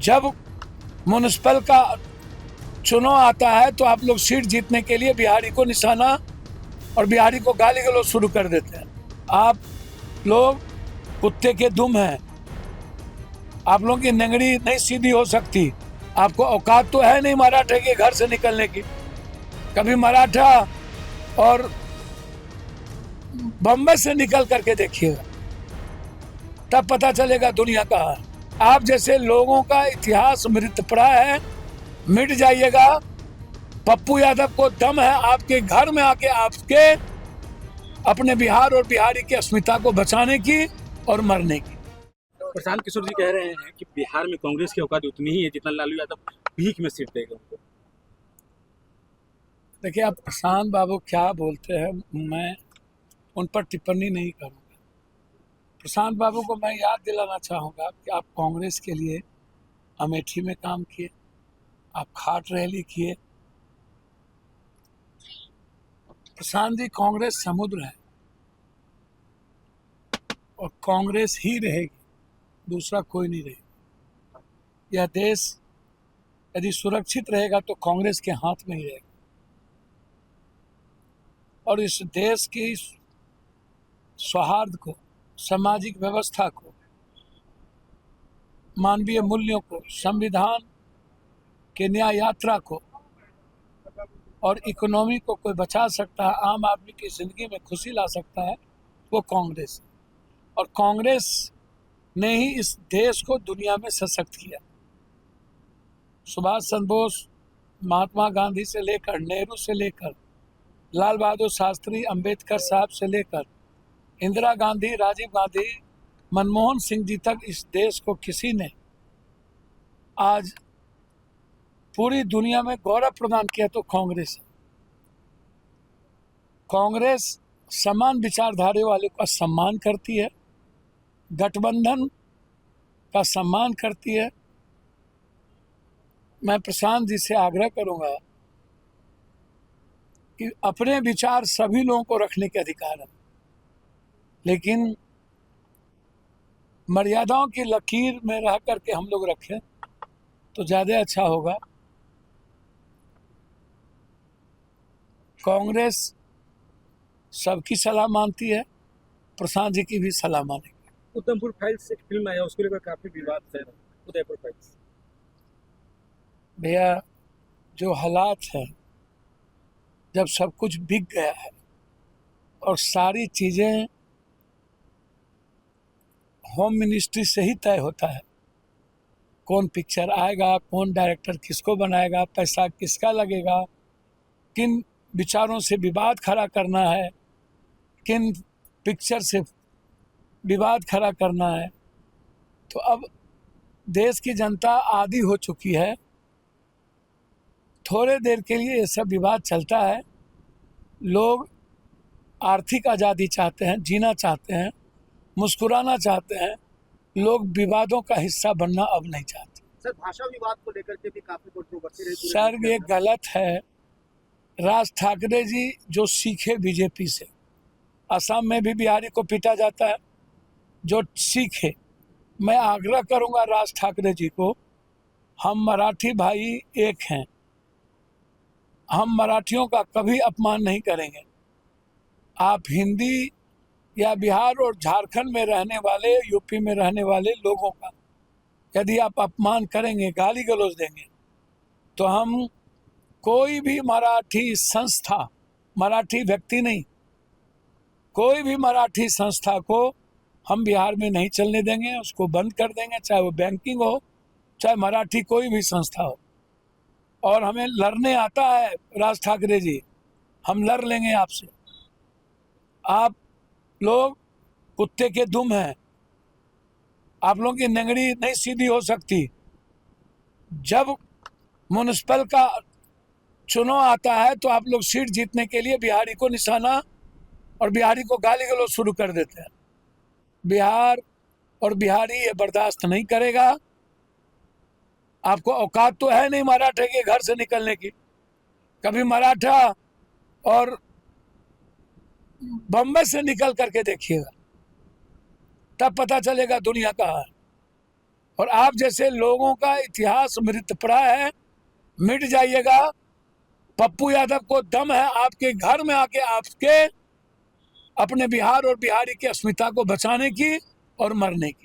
जब म्युनिसिपल का चुनाव आता है तो आप लोग सीट जीतने के लिए बिहारी को निशाना और बिहारी को गाली गलौज शुरू कर देते हैं। आप लोग कुत्ते के दुम हैं, आप लोगों की नंगड़ी नहीं सीधी हो सकती। आपको औकात तो है नहीं मराठे के घर से निकलने की। कभी मराठा और बम्बई से निकल करके देखिएगा, तब पता चलेगा दुनिया का है। आप जैसे लोगों का इतिहास मृतप्राय है, मिट जाइएगा। पप्पू यादव को दम है आपके घर में आके आपके अपने बिहार और बिहारी की अस्मिता को बचाने की और मरने की। प्रशांत किशोर जी कह रहे हैं कि बिहार में कांग्रेस की औकात उतनी ही है जितना लालू यादव भीख में सीट देगा उनको। देखिए, आप प्रशांत बाबू क्या बोलते हैं, मैं उन पर टिप्पणी नहीं करूँगा। प्रशांत बाबू को मैं याद दिलाना चाहूँगा कि आप कांग्रेस के लिए अमेठी में काम किए, आप खाट रैली किए। प्रशांत जी, कांग्रेस समुद्र है और कांग्रेस ही रहेगी, दूसरा कोई नहीं रहेगा। यह देश यदि सुरक्षित रहेगा तो कांग्रेस के हाथ में ही रहेगा और इस देश की सौहार्द को, सामाजिक व्यवस्था को, मानवीय मूल्यों को, संविधान के न्याय यात्रा को और इकोनॉमी को कोई बचा सकता है, आम आदमी की जिंदगी में खुशी ला सकता है, वो कांग्रेस है। और कांग्रेस ने ही इस देश को दुनिया में सशक्त किया। सुभाष चंद्र बोस, महात्मा गांधी से लेकर, नेहरू से लेकर, लाल बहादुर शास्त्री, अंबेडकर साहब से लेकर इंदिरा गांधी, राजीव गांधी, मनमोहन सिंह जी तक इस देश को किसी ने आज पूरी दुनिया में गौरव प्रदान किया तो कांग्रेस है। कांग्रेस समान विचारधारा वाले का सम्मान करती है, गठबंधन का सम्मान करती है। मैं प्रशांत जी से आग्रह करूंगा कि अपने विचार सभी लोगों को रखने के अधिकार है, लेकिन मर्यादाओं की लकीर में रह करके हम लोग रखें तो ज़्यादा अच्छा होगा। कांग्रेस सबकी सलाह मानती है, प्रशांत जी की भी सलाह मानेगी। उधमपुर फाइल्स एक फिल्म आया, उसको लेकर काफी विवाद है। उदयपुर फाइल्स भैया, जो हालात है, जब सब कुछ बिक गया है और सारी चीज़ें होम मिनिस्ट्री से ही तय होता है, कौन पिक्चर आएगा, कौन डायरेक्टर किसको बनाएगा, पैसा किसका लगेगा, किन विचारों से विवाद खड़ा करना है, किन पिक्चर से विवाद खड़ा करना है, तो अब देश की जनता आदी हो चुकी है। थोड़े देर के लिए ये सब विवाद चलता है। लोग आर्थिक आज़ादी चाहते हैं, जीना चाहते हैं, मुस्कुराना चाहते हैं। लोग विवादों का हिस्सा बनना अब नहीं चाहते। सर, भाषा विवाद को लेकर के भी काफी कंट्रोवर्सी रही। सर, ये गलत है। राज ठाकरे जी जो सीखे बीजेपी से, असम में भी बिहारी को पीटा जाता है, जो सीखे। मैं आग्रह करूंगा राज ठाकरे जी को, हम मराठी भाई एक हैं, हम मराठियों का कभी अपमान नहीं करेंगे। आप हिंदी या बिहार और झारखंड में रहने वाले, यूपी में रहने वाले लोगों का यदि आप अपमान करेंगे, गाली गलौज देंगे, तो हम कोई भी मराठी संस्था, मराठी व्यक्ति नहीं, कोई भी मराठी संस्था को हम बिहार में नहीं चलने देंगे, उसको बंद कर देंगे, चाहे वो बैंकिंग हो, चाहे मराठी कोई भी संस्था हो। और हमें लड़ने आता है राज ठाकरे जी, हम लड़ लेंगे आपसे। आप लोग कुत्ते के दुम हैं, आप लोगों की नंगड़ी नहीं सीधी हो सकती। जब म्युनिसिपल का चुनाव आता है तो आप लोग सीट जीतने के लिए बिहारी को निशाना और बिहारी को गाली गलौज शुरू कर देते हैं। बिहार और बिहारी ये बर्दाश्त नहीं करेगा। आपको औकात तो है नहीं मराठे के घर से निकलने की। कभी मराठा और बम्बई से निकल करके देखिएगा, तब पता चलेगा दुनिया का है। और आप जैसे लोगों का इतिहास मृत पड़ा है, मिट जाइएगा। पप्पू यादव को दम है आपके घर में आके आपके अपने बिहार और बिहारी की अस्मिता को बचाने की और मरने की।